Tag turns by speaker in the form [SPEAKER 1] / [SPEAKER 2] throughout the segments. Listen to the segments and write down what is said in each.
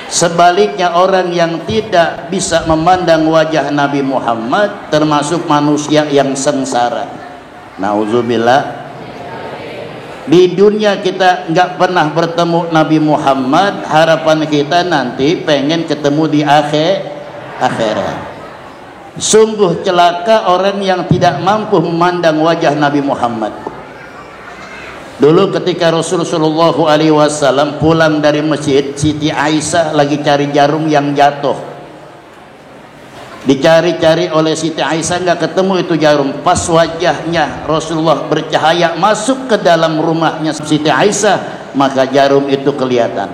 [SPEAKER 1] Sebaliknya orang yang tidak bisa memandang wajah Nabi Muhammad termasuk manusia yang sengsara. Nauzubillah. Di dunia kita nggak pernah bertemu Nabi Muhammad, harapan kita nanti pengen ketemu di akhirat. Sungguh celaka orang yang tidak mampu memandang wajah Nabi Muhammad. Dulu ketika Rasulullah SAW pulang dari masjid, Siti Aisyah lagi cari jarum yang jatuh. Dicari-cari oleh Siti Aisyah, nggak ketemu itu jarum. Pas wajahnya Rasulullah bercahaya masuk ke dalam rumahnya Siti Aisyah, maka jarum itu kelihatan.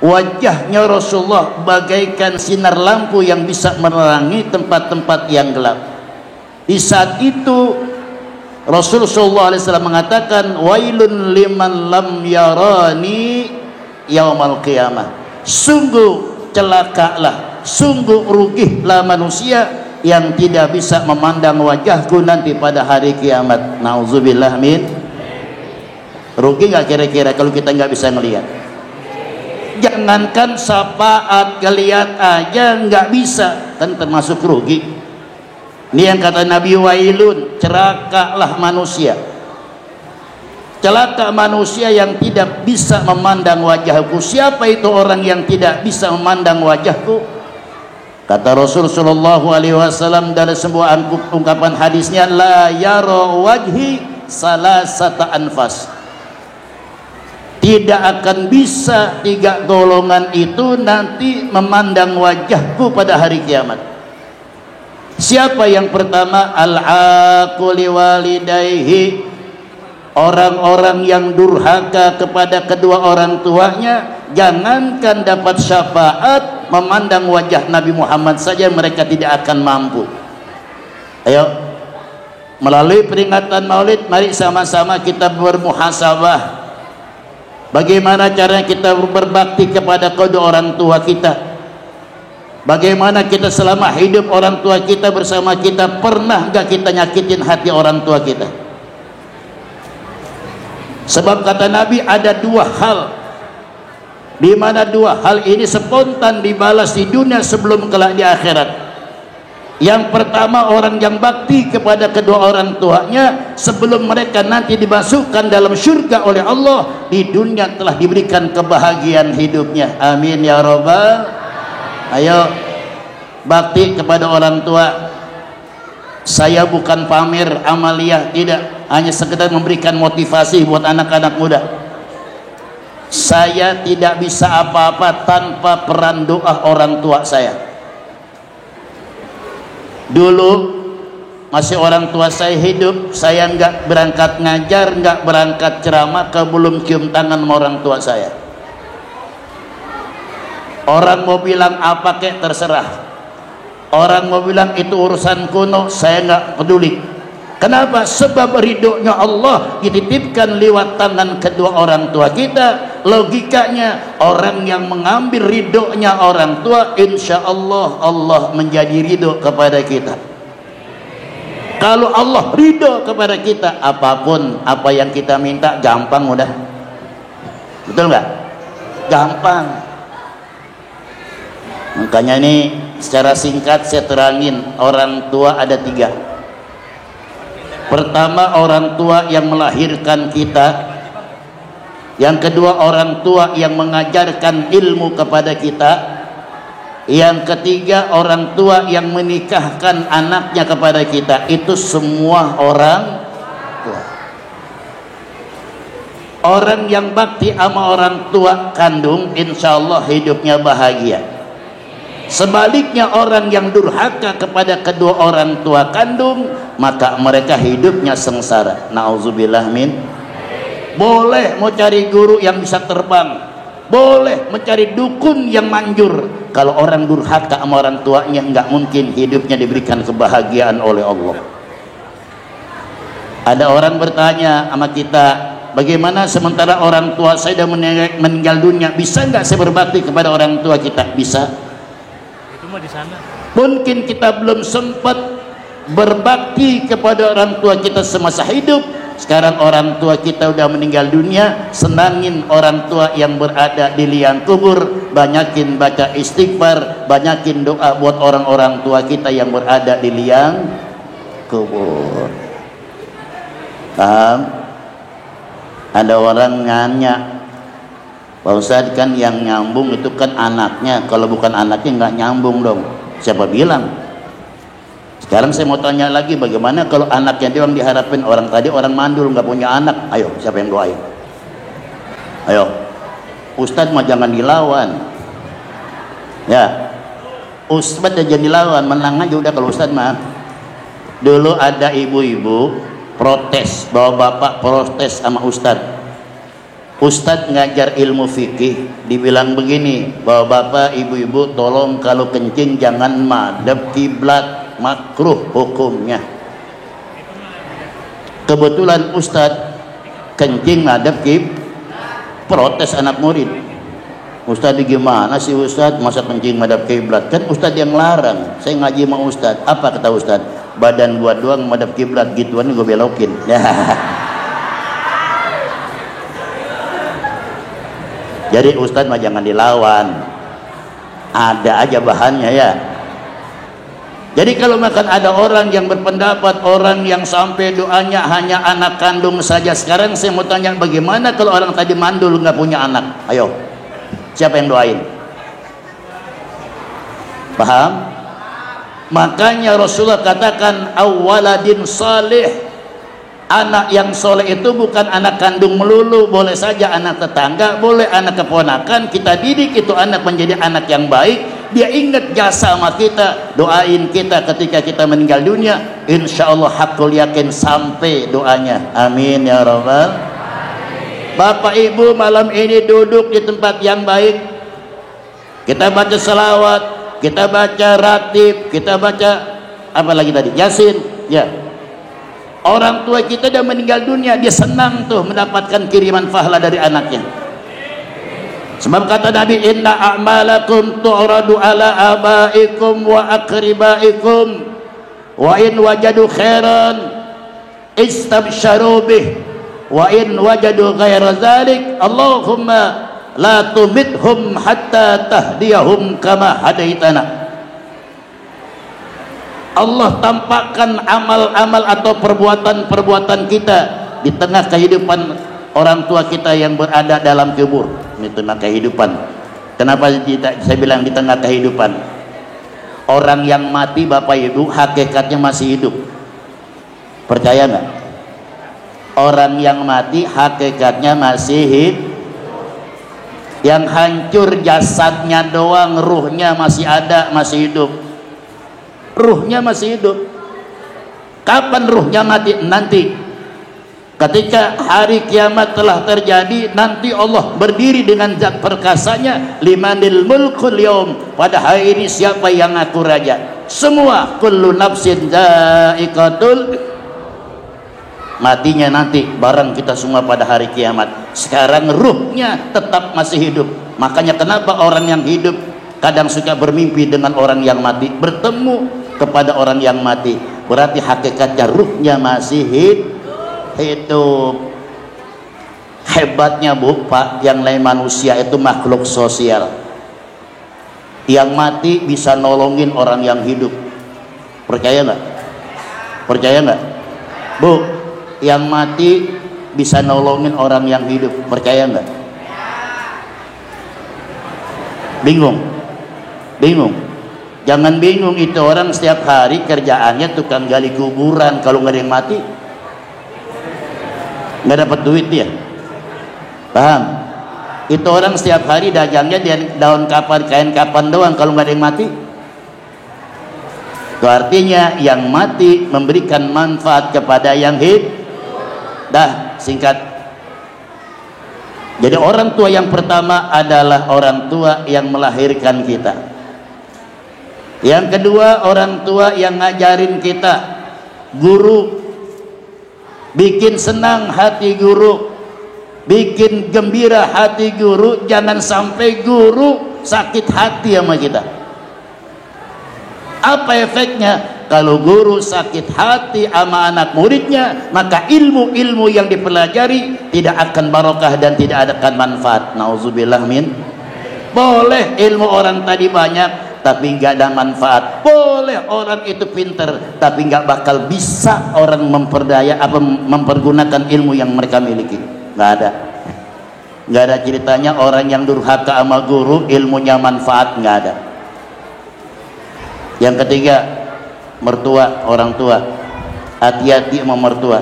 [SPEAKER 1] Wajahnya Rasulullah bagaikan sinar lampu yang bisa menerangi tempat-tempat yang gelap. Di saat itu Rasulullah SAW mengatakan, wailun liman lam yarani yaumal qiyamah. Sungguh celakalah, sungguh rugilah manusia yang tidak bisa memandang wajahku nanti pada hari kiamat. Nauzubillah min. Rugi nggak kira-kira kalau kita nggak bisa ngelihat? Jangankan syafaat, ngelihat aja nggak bisa, kan termasuk rugi. Ini yang kata Nabi, wailun, celakalah manusia. Celaka manusia yang tidak bisa memandang wajahku. Siapa itu orang yang tidak bisa memandang wajahku? Kata Rasulullah SAW dalam sebuah ungkapan hadisnya, la yara wajhi salasata anfas. Tidak akan bisa tiga golongan itu nanti memandang wajahku pada hari kiamat. Siapa yang pertama? Al-aquli walidayhi, orang-orang yang durhaka kepada kedua orang tuanya. Jangankan dapat syafaat, memandang wajah Nabi Muhammad saja mereka tidak akan mampu. Ayo, melalui peringatan Maulid, mari sama-sama kita bermuhasabah. Bagaimana caranya kita berbakti kepada kedua orang tua kita? Bagaimana kita selama hidup orang tua kita bersama kita, pernah gak kita nyakitin hati orang tua kita? Sebab kata Nabi ada dua hal, di mana dua hal ini spontan dibalas di dunia sebelum kelak di akhirat. Yang pertama, orang yang bakti kepada kedua orang tuanya sebelum mereka nanti dimasukkan dalam syurga oleh Allah, di dunia telah diberikan kebahagiaan hidupnya. Amin ya rabbal. Ayo, bakti kepada orang tua. Saya bukan pamer amaliyah, tidak, hanya sekedar memberikan motivasi buat anak-anak muda. Saya tidak bisa apa-apa tanpa peran doa orang tua saya. Dulu masih orang tua saya hidup, saya nggak berangkat ngajar, nggak berangkat ceramah, belum cium tangan sama orang tua saya. Orang mau bilang apa kek terserah. Orang mau bilang itu urusan kuno, saya nggak peduli. Kenapa? Sebab ridhonya Allah dititipkan lewat tangan kedua orang tua kita. Logikanya, orang yang mengambil ridhonya orang tua, insya Allah Allah menjadi ridho kepada kita. Kalau Allah ridho kepada kita, apapun apa yang kita minta gampang udah. Betul nggak? Gampang. Makanya ini secara singkat saya terangin, orang tua ada tiga. Pertama, orang tua yang melahirkan kita. Yang kedua, orang tua yang mengajarkan ilmu kepada kita. Yang ketiga, orang tua yang menikahkan anaknya kepada kita. Itu semua orang tua. Orang yang bakti sama orang tua kandung, insya Allah hidupnya bahagia. Sebaliknya, orang yang durhaka kepada kedua orang tua kandung, maka mereka hidupnya sengsara. Nauzubillah min. Boleh mau cari guru yang bisa terbang, boleh mencari dukun yang manjur. Kalau orang durhaka sama orang tuanya, nggak mungkin hidupnya diberikan kebahagiaan oleh Allah. Ada orang bertanya sama kita, bagaimana sementara orang tua saya sudah meninggal dunia, bisa nggak saya berbakti kepada orang tua kita? Bisa. Di sana. Mungkin kita belum sempat berbakti kepada orang tua kita semasa hidup, Sekarang orang tua kita udah meninggal dunia, senangin orang tua yang berada di liang kubur, banyakin baca istighfar, banyakin doa buat orang-orang tua kita yang berada di liang kubur. Paham? Ada orang nanya, Pak Ustadz, kan yang nyambung itu kan anaknya, kalau bukan anaknya nggak nyambung dong. Siapa bilang? Sekarang saya mau tanya lagi, bagaimana kalau anaknya doang diharapin? Orang tadi orang mandul nggak punya anak. Ayo, siapa yang doain? Ayo, Ustadz mah jangan dilawan. Ya, Ustadz aja dilawan, menang aja udah kalau Ustadz mah. Dulu ada ibu-ibu protes, bawa bapak protes sama Ustadz. Ustadz ngajar ilmu fikih, dibilang begini, bawa bapak ibu-ibu tolong kalau kencing jangan madhab kiblat, makruh hukumnya. Kebetulan Ustadz kencing madhab kiblat, protes anak murid. Ustadz gimana sih Ustadz, masa kencing madhab kiblat? Kan Ustadz yang larang. Saya ngaji sama Ustadz. Apa kata Ustadz? Badan gua doang madhab kiblat, gituan gua belokin. Jadi Ustadz mah jangan dilawan, ada aja bahannya ya. Jadi kalau makan ada orang yang berpendapat, orang yang sampai doanya hanya anak kandung saja. Sekarang saya mau tanya, bagaimana kalau orang tadi mandul nggak punya anak? Ayo, siapa yang doain? Paham? Makanya Rasulullah katakan awaladin salih. Anak yang soleh itu bukan anak kandung melulu, boleh saja anak tetangga, boleh anak keponakan. Kita didik itu anak menjadi anak yang baik, dia ingat jasa sama kita, doain kita ketika kita meninggal dunia, insya Allah hakul yakin sampai doanya. Amin ya rabbal. Bapak ibu malam ini duduk di tempat yang baik, kita baca selawat, kita baca ratib, kita baca apa lagi tadi, Yasin ya. Orang tua kita udah meninggal dunia, dia senang tuh mendapatkan kiriman pahala dari anaknya. Sebab kata Nabi, inna a'malakum tu'radu ala abaikum wa aqribaikum wa in wajadu khairan istabsharu bih wa in wajadu ghaira dzalik Allahumma la tumithum hatta tahdiyahum kama hadaitana. Allah tampakkan amal-amal atau perbuatan-perbuatan kita di tengah kehidupan orang tua kita yang berada dalam kubur. Di tengah kehidupan. Kenapa saya bilang di tengah kehidupan? Orang yang mati Bapak Ibu hakikatnya masih hidup. Percaya nggak? Orang yang mati hakikatnya masih hidup. Yang hancur jasadnya doang, ruhnya masih ada, masih hidup. Ruhnya masih hidup. Kapan ruhnya mati? Nanti ketika hari kiamat telah terjadi, nanti Allah berdiri dengan zat perkasanya, limanil mulkul yaum, pada hari ini siapa yang ngaku raja? Semua, kullu nafsin dha'iqatul, matinya nanti bareng kita semua pada hari kiamat. Sekarang ruhnya tetap masih hidup. Makanya kenapa orang yang hidup kadang suka bermimpi dengan orang yang mati, bertemu kepada orang yang mati, berarti hakikatnya ruhnya masih hidup. Hebatnya Bu Pak, yang lain manusia itu makhluk sosial. Yang mati bisa nolongin orang yang hidup. Percaya nggak? Percaya nggak Bu? Yang mati bisa nolongin orang yang hidup. Percaya nggak? Bingung? Bingung? Jangan bingung, itu orang setiap hari kerjaannya tukang gali kuburan. Kalau nggak ada yang mati nggak dapat duit dia. Paham? Itu orang setiap hari dagangnya dia daun kapan, kain kapan doang. Kalau nggak ada yang mati, itu artinya yang mati memberikan manfaat kepada yang hidup. Dah, singkat. Jadi orang tua yang pertama adalah orang tua yang melahirkan kita. Yang kedua, orang tua yang ngajarin kita, guru. Bikin senang hati guru, bikin gembira hati guru. Jangan sampai guru sakit hati sama kita. Apa efeknya? kalau guru sakit hati sama anak muridnya, maka ilmu-ilmu yang dipelajari tidak akan barokah dan tidak akan manfaat. Nauzubillah min. Boleh ilmu orang tadi banyak tapi nggak ada manfaat. Boleh orang itu pinter tapi nggak bakal bisa orang mempergunakan ilmu yang mereka miliki. Nggak ada. Nggak ada ceritanya orang yang durhaka sama guru ilmunya manfaat, nggak ada. Yang ketiga, mertua, orang tua. Hati-hati sama mertua.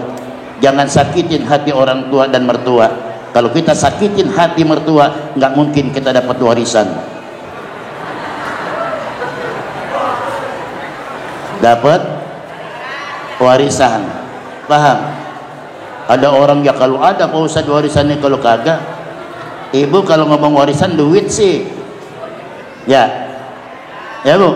[SPEAKER 1] Jangan sakitin hati orang tua dan mertua. Kalau kita sakitin hati mertua, nggak mungkin kita dapat warisan. Dapat warisan. Paham? Ada orang ya kalau ada Pak Ustadz warisannya, kalau kagak. Ibu kalau ngomong warisan duit sih. Ya. Ya Bu.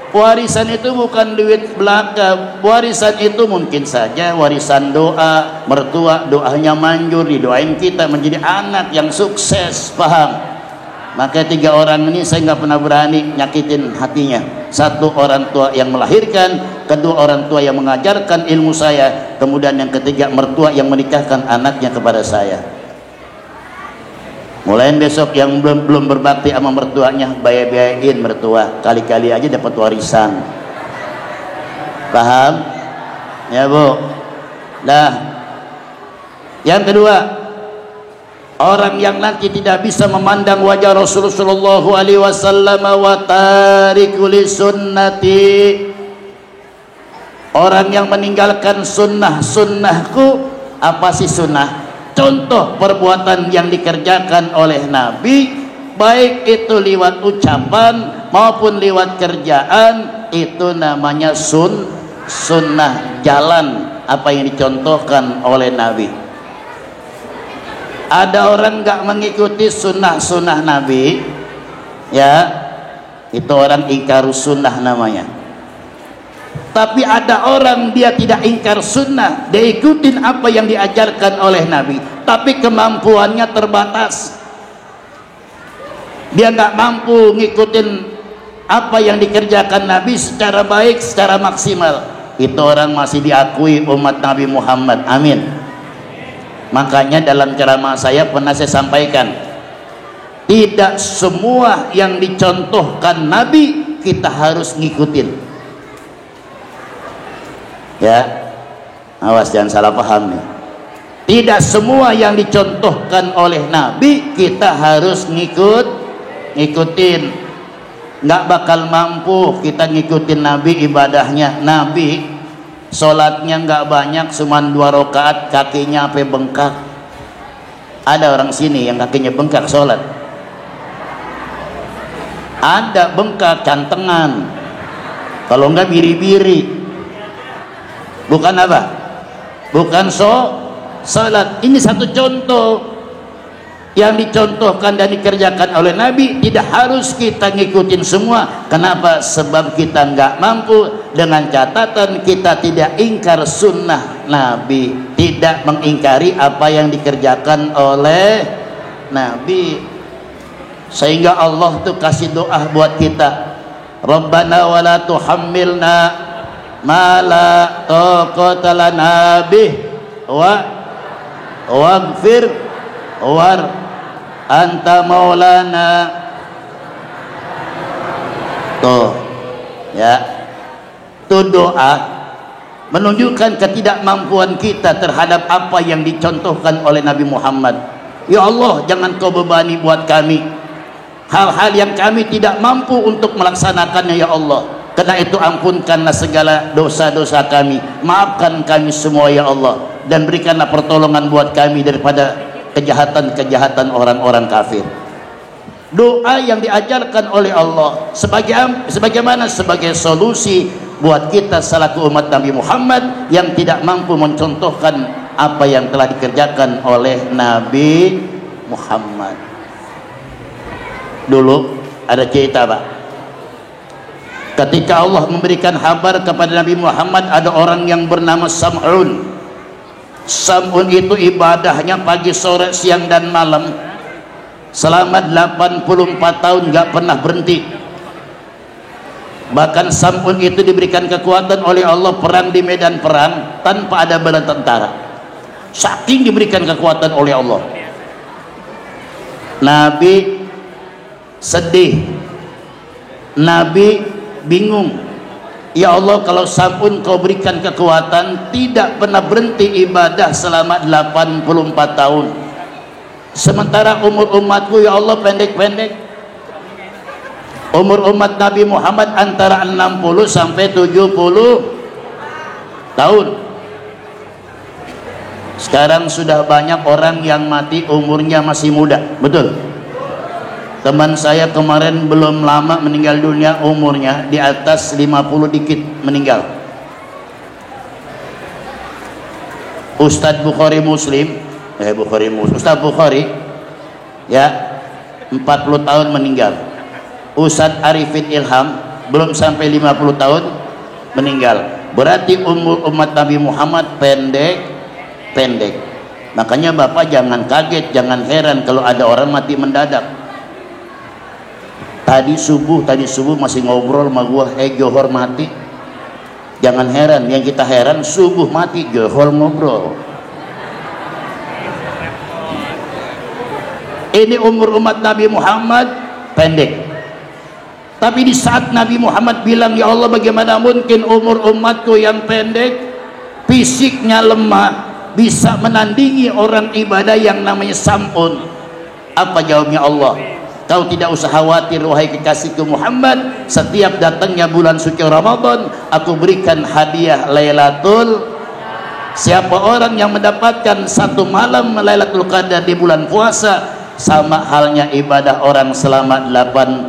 [SPEAKER 1] Warisan itu bukan duit belaka. Warisan itu mungkin saja warisan doa. Mertua doanya manjur, didoain kita menjadi anak yang sukses. Paham? Maka 3 orang ini saya nggak pernah berani nyakitin hatinya. 1, orang tua yang melahirkan. 2, orang tua yang mengajarkan ilmu saya. Kemudian yang ketiga, mertua yang menikahkan anaknya kepada saya. Mulai besok yang belum berbakti sama mertuanya, bayar-bayarin mertua, kali-kali aja dapat warisan. Paham? Ya Bu. Nah, yang kedua, orang yang nanti tidak bisa memandang wajah Rasulullah SAW wa tarikul sunnati, orang yang meninggalkan sunnahku. Apa sih sunnah? Contoh perbuatan yang dikerjakan oleh Nabi, baik itu lewat ucapan maupun lewat kerjaan, itu namanya sunnah, jalan apa yang dicontohkan oleh Nabi. Ada orang nggak mengikuti sunnah Nabi, ya itu orang ingkar sunnah namanya. Tapi ada orang dia tidak ingkar sunnah, dia ikutin apa yang diajarkan oleh Nabi, tapi kemampuannya terbatas. Dia nggak mampu ngikutin apa yang dikerjakan Nabi secara baik, secara maksimal. Itu orang masih diakui umat Nabi Muhammad. Amin. Makanya dalam ceramah saya pernah saya sampaikan, tidak semua yang dicontohkan Nabi kita harus ngikutin. Ya, awas jangan salah paham nih. Tidak semua yang dicontohkan oleh Nabi kita harus ngikutin. Nggak bakal mampu kita ngikutin Nabi ibadahnya. Nabi sholatnya nggak banyak, cuma 2 rakaat, kakinya sampai bengkak. Ada orang sini yang kakinya bengkak sholat. Ada bengkak cantengan. Kalau nggak biri-biri. Bukan apa? Bukan salat. Ini satu contoh yang dicontohkan dan dikerjakan oleh Nabi. Tidak harus kita ngikutin semua. Kenapa? Sebab kita nggak mampu. Dengan catatan kita tidak ingkar sunnah Nabi, tidak mengingkari apa yang dikerjakan oleh Nabi. Sehingga Allah tuh kasih doa buat kita, Rabbana wala tuhammilna ma la taqata lana bih waghfir war anta maulana. Tuh ya, itu doa menunjukkan ketidakmampuan kita terhadap apa yang dicontohkan oleh Nabi Muhammad. Ya Allah, jangan kau bebani buat kami hal-hal yang kami tidak mampu untuk melaksanakannya. Ya Allah, karena itu ampunkanlah segala dosa-dosa kami, maafkan kami semua ya Allah, dan berikanlah pertolongan buat kami daripada kejahatan-kejahatan orang-orang kafir. Doa yang diajarkan oleh Allah sebagaimana sebagai solusi buat kita selaku umat Nabi Muhammad yang tidak mampu mencontohkan apa yang telah dikerjakan oleh Nabi Muhammad. Dulu ada cerita Pak, ketika Allah memberikan kabar kepada Nabi Muhammad, ada orang yang bernama Sam'un. Sam'un itu ibadahnya pagi, sore, siang dan malam selama 84 tahun nggak pernah berhenti. Bahkan Sam'un itu diberikan kekuatan oleh Allah perang di medan perang tanpa ada bala tentara, saking diberikan kekuatan oleh Allah. Nabi sedih, Nabi bingung, ya Allah, kalau Sam'un kau berikan kekuatan tidak pernah berhenti ibadah selama 84 tahun, sementara umur umatku ya Allah pendek-pendek. Umur umat Nabi Muhammad antara 60 sampai 70 tahun. Sekarang sudah banyak orang yang mati umurnya masih muda, betul? Teman saya kemarin belum lama meninggal dunia, umurnya di atas 50 dikit meninggal. Ustadz Bukhari Muslim, Ustadz Bukhari ya 40 tahun meninggal. Ustadz Arifin Ilham belum sampai 50 tahun meninggal. Berarti umur umat Nabi Muhammad pendek. Makanya Bapak jangan kaget, jangan heran kalau ada orang mati mendadak. Tadi subuh masih ngobrol sama gua, Johor mati. Jangan heran, yang kita heran subuh mati, Johor ngobrol. Ini umur umat Nabi Muhammad pendek. Tapi di saat Nabi Muhammad bilang, ya Allah, bagaimana mungkin umur umatku yang pendek, fisiknya lemah, bisa menandingi orang ibadah yang namanya Sam'un? Apa jawabnya Allah? Kau tidak usah khawatir wahai kekasihku Muhammad, setiap datangnya bulan suci Ramadan aku berikan hadiah Lailatul. Siapa orang yang mendapatkan satu malam Lailatul Qadar di bulan puasa, sama halnya ibadah orang selama 83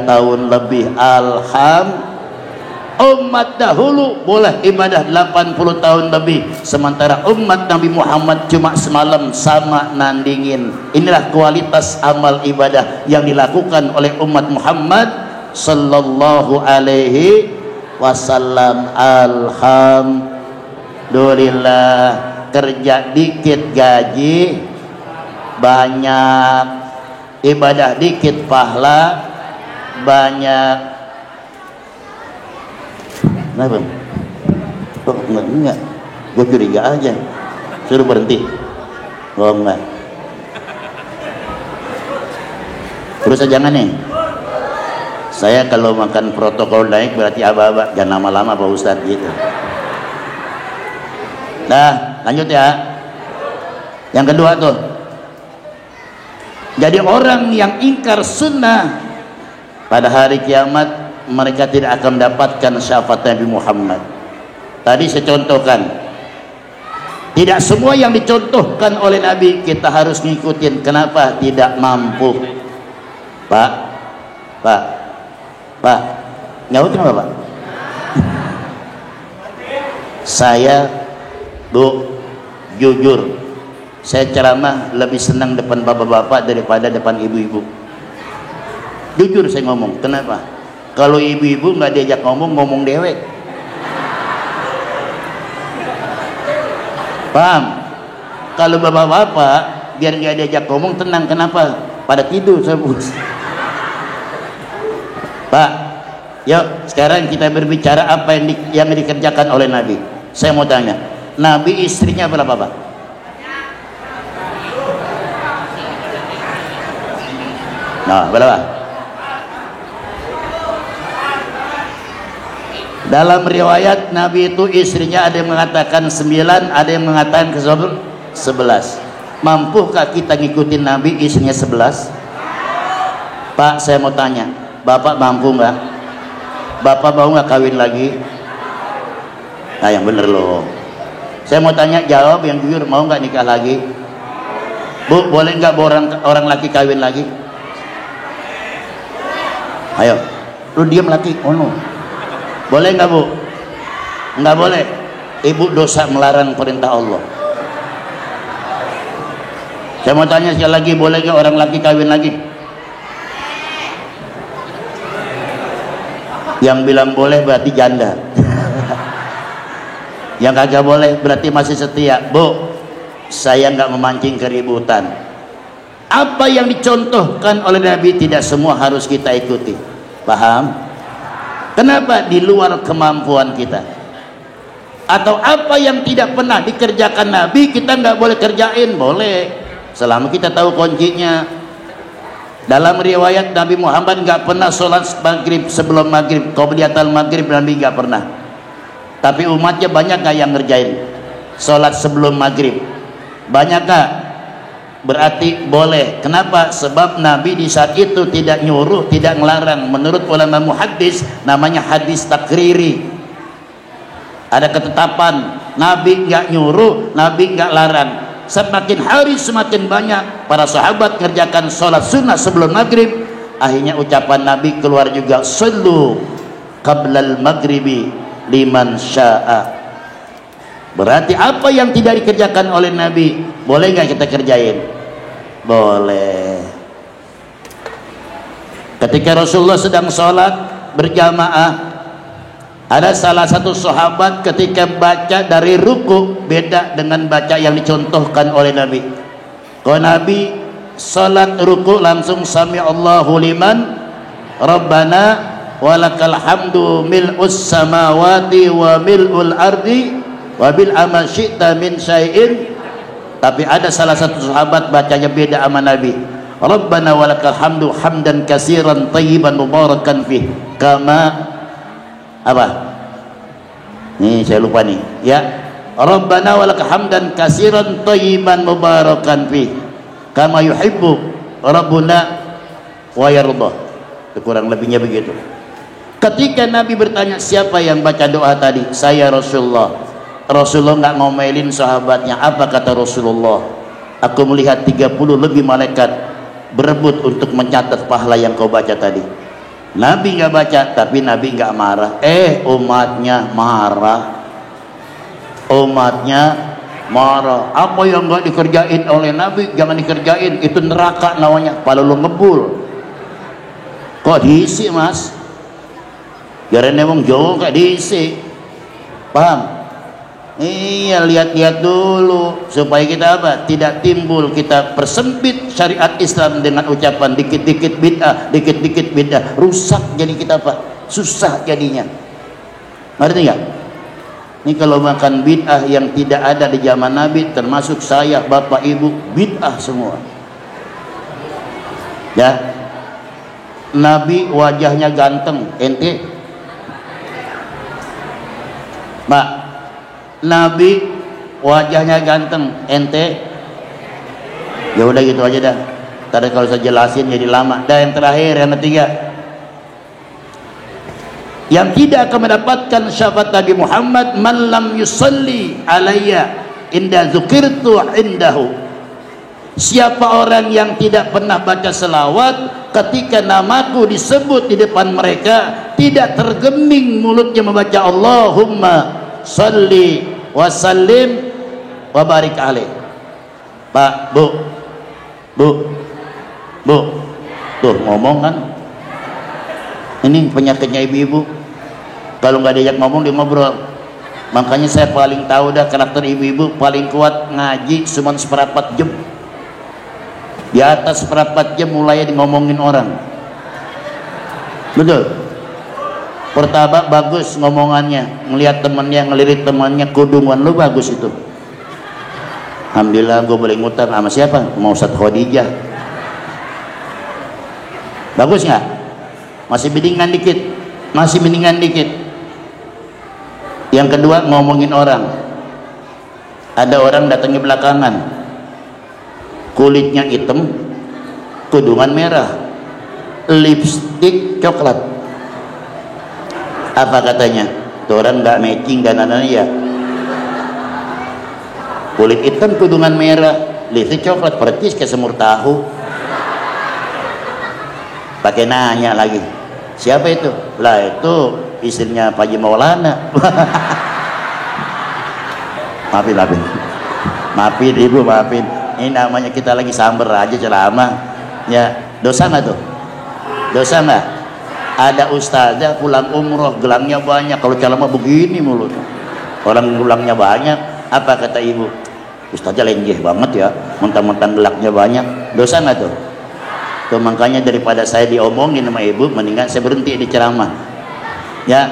[SPEAKER 1] tahun lebih. Umat dahulu boleh ibadah 80 tahun lebih, sementara umat Nabi Muhammad cuma semalam sama nandingin. Inilah kualitas amal ibadah yang dilakukan oleh umat Muhammad sallallahu alaihi wasallam. Alhamdulillah, kerja dikit gaji banyak, ibadah dikit pahala banyak. Kenapa? Kok enggak? Gue curiga aja. Suruh berhenti. Oh enggak. Terus aja jangan nih. Saya kalau makan protokol naik berarti aba-aba, jangan lama-lama Pak Ustadz gitu. Nah, lanjut ya. Yang kedua tuh. Jadi orang yang ingkar sunnah pada hari kiamat mereka tidak akan mendapatkan syafaat Nabi Muhammad. Tadi saya contohkan, tidak semua yang dicontohkan oleh Nabi kita harus ngikutin. Kenapa? Tidak mampu. Pak, nyaut kenapa Pak? Saya, Bu, jujur, saya ceramah lebih senang depan bapak-bapak daripada depan ibu-ibu. Jujur saya ngomong. Kenapa? Kalau ibu-ibu nggak diajak ngomong dewek. Paham? Kalau bapak-bapak biar nggak diajak ngomong tenang. Kenapa? Pada tidur sebut. Pak, yuk sekarang kita berbicara apa yang dikerjakan oleh Nabi. Saya mau tanya, Nabi istrinya berapa Pak? Nah, berapa? Dalam riwayat Nabi itu istrinya ada yang mengatakan 9, ada yang mengatakan 11. Mampukah kita ngikutin Nabi istrinya 11? Pak, saya mau tanya, Bapak mampu nggak? Bapak mau nggak kawin lagi? Nah, yang bener loh. Saya mau tanya, jawab yang jujur, mau nggak nikah lagi? Bu, boleh nggak orang laki kawin lagi? Ayo, lu diam laki. Oh no. Boleh nggak Bu? Nggak boleh. Ibu dosa melarang perintah Allah. Saya mau tanya sekali lagi, boleh nggak orang laki kawin lagi? Yang bilang boleh berarti janda. Yang kagak boleh berarti masih setia. Bu, saya nggak memancing keributan. Apa yang dicontohkan oleh Nabi tidak semua harus kita ikuti. Paham? Kenapa? Di luar kemampuan kita. Atau apa yang tidak pernah dikerjakan Nabi kita nggak boleh kerjain? Boleh, selama kita tahu kuncinya. Dalam riwayat Nabi Muhammad nggak pernah sholat maghrib sebelum maghrib, qobliyatul maghrib Nabi nggak pernah. Tapi umatnya banyak nggak yang ngerjain sholat sebelum maghrib? Banyak nggak? Berarti boleh. Kenapa? Sebab Nabi di saat itu tidak nyuruh, tidak ngelarang. Menurut ulama muhaddis namanya hadis takriri. Ada ketetapan, Nabi nggak nyuruh, Nabi nggak larang. Semakin hari semakin banyak para sahabat kerjakan sholat sunnah sebelum maghrib. Akhirnya ucapan Nabi keluar juga, sallu qablal maghribi liman sya'a. Berarti apa yang tidak dikerjakan oleh Nabi boleh nggak kita kerjain? Boleh. Ketika Rasulullah sedang sholat berjamaah, ada salah satu sahabat ketika baca dari ruku beda dengan baca yang dicontohkan oleh Nabi. Kalau Nabi salat ruku langsung sami Allahu liman Rabbana walakal hamdu mil'us samawati wa mil'ul ardi wa bil amal syi'ta min syai'in. Tapi ada salah satu sahabat bacanya beda sama Nabi. Rabbana walakal hamdu hamdan katsiran thayyiban mubarakan fih kama apa? Nih saya lupa nih. Ya. Rabbana walakal hamdan katsiran thayyiban mubarakan fih kama yuhibbu rabbuna wa yarda. Kurang lebihnya begitu. Ketika Nabi bertanya siapa yang baca doa tadi? Saya Rasulullah. Rasulullah nggak ngomelin sahabatnya. Apa kata Rasulullah? Aku melihat 30 lebih malaikat berebut untuk mencatat pahala yang kau baca tadi. Nabi nggak baca, tapi Nabi nggak marah. Umatnya marah. Umatnya marah. Apa yang nggak dikerjain oleh Nabi jangan dikerjain. Itu neraka namanya. Kalau lu ngebul, kok diisi mas? Jarang emang jauh kak diisi. Paham? Iya, lihat-lihat dulu supaya kita apa? Tidak timbul kita persempit syariat Islam dengan ucapan dikit-dikit bid'ah, dikit-dikit bid'ah. Rusak jadi kita apa? Susah jadinya. Ngerti nggak? Ini kalau makan bid'ah yang tidak ada di zaman Nabi, termasuk saya, bapak, ibu, bid'ah semua. Ya. Nabi wajahnya ganteng, ente? Mak, Nabi wajahnya ganteng, ente? Ya udah gitu aja dah. Tadi kalau saya jelasin jadi lama. Dah yang terakhir, yang ketiga, yang tidak akan mendapatkan syafaat Nabi Muhammad, man lam yusalli alayya inda dzukirtu indahu. Siapa orang yang tidak pernah baca selawat ketika namaku disebut di depan mereka, tidak tergeming mulutnya membaca Allahumma salli wa sallim wa barik alaih. Pak, bu, tuh ngomong kan, ini penyakitnya ibu-ibu, kalau nggak diajak ngomong dia ngobrol. Makanya saya paling tahu dah karakter ibu-ibu paling kuat ngaji cuma seperempat jam. Di atas seperempat jam mulai ngomongin orang. Betul. Pertama bagus ngomongannya, ngelihat temannya, ngelirik temannya, kudungan lu bagus itu. Alhamdulillah gue boleh ngutang sama siapa? Mau Ustaz Khadijah. Bagus nggak? Masih mendingan dikit, masih mendingan dikit. Yang kedua ngomongin orang. Ada orang datangnya belakangan, kulitnya hitam, kudungan merah, lipstik coklat. Apa katanya? Tuh orang nggak matching dan ya. Kulit hitam, kudungan merah, lipstik coklat, percis kayak semur tahu. Pakai nanya lagi, siapa itu? Lah itu istrinya Pak Haji Maulana. Maafin ibu, maafin. Ini namanya kita lagi samber aja ceramah. Ya, dosa nggak tuh? Dosa nggak? Ada ustazah pulang umroh, gelangnya banyak. Kalau ceramah begini mulut, orang gelangnya banyak. Apa kata ibu? Ustazah lenjeh banget ya, mentang-mentang gelangnya banyak. Dosa nggak tuh? Tuh makanya daripada saya diomongin sama ibu, mendingan saya berhenti di ceramah. Ya,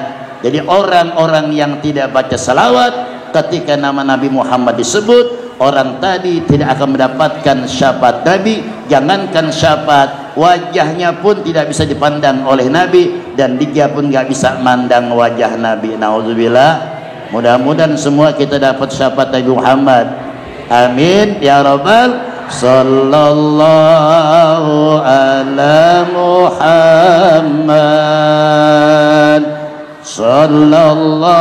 [SPEAKER 1] jadi orang-orang yang tidak baca salawat ketika nama Nabi Muhammad disebut, orang tadi tidak akan mendapatkan syafaat Nabi. Jangankan syafaat, wajahnya pun tidak bisa dipandang oleh Nabi, dan dia pun nggak bisa mandang wajah Nabi. Nauzubillah. Mudah-mudahan semua kita dapat syafaat Nabi Muhammad. Amin ya rabbal. Sallallahu ala Muhammad, sallallahu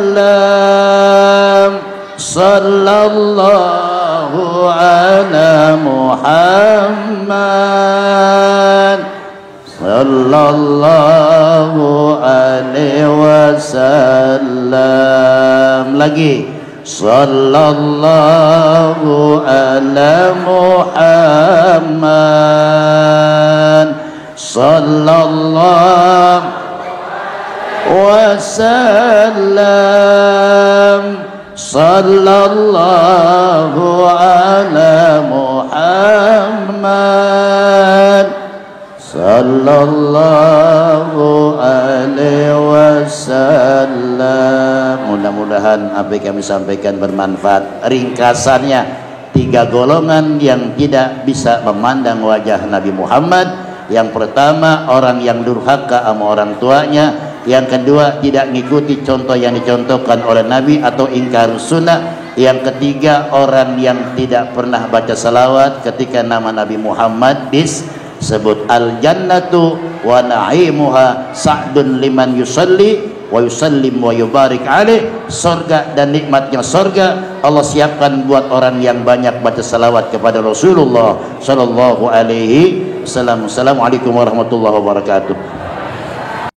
[SPEAKER 1] wasallam, sallallahu ala Muhammad, sallallahu alaihi wasallam. Lagi, sallallahu ala Muhammad, sallallahu wasallam, sallallahu ala Muhammad, sallallahu alaihi wasallam. Mudah-mudahan apa yang kami sampaikan bermanfaat. Ringkasannya, 3 golongan yang tidak bisa memandang wajah Nabi Muhammad. Yang pertama, orang yang durhaka sama orang tuanya. Yang kedua, tidak mengikuti contoh yang dicontohkan oleh Nabi atau ingkar sunnah. Yang ketiga, orang yang tidak pernah baca salawat ketika nama Nabi Muhammad disebut. Al jannatu wa na'imuha sa'dun liman yusalli wa yusallim wa yubarik alaih. Surga dan nikmatnya surga Allah siapkan buat orang yang banyak baca salawat kepada Rasulullah sallallahu alaihi wasallam. Assalamualaikum warahmatullahi wabarakatuh.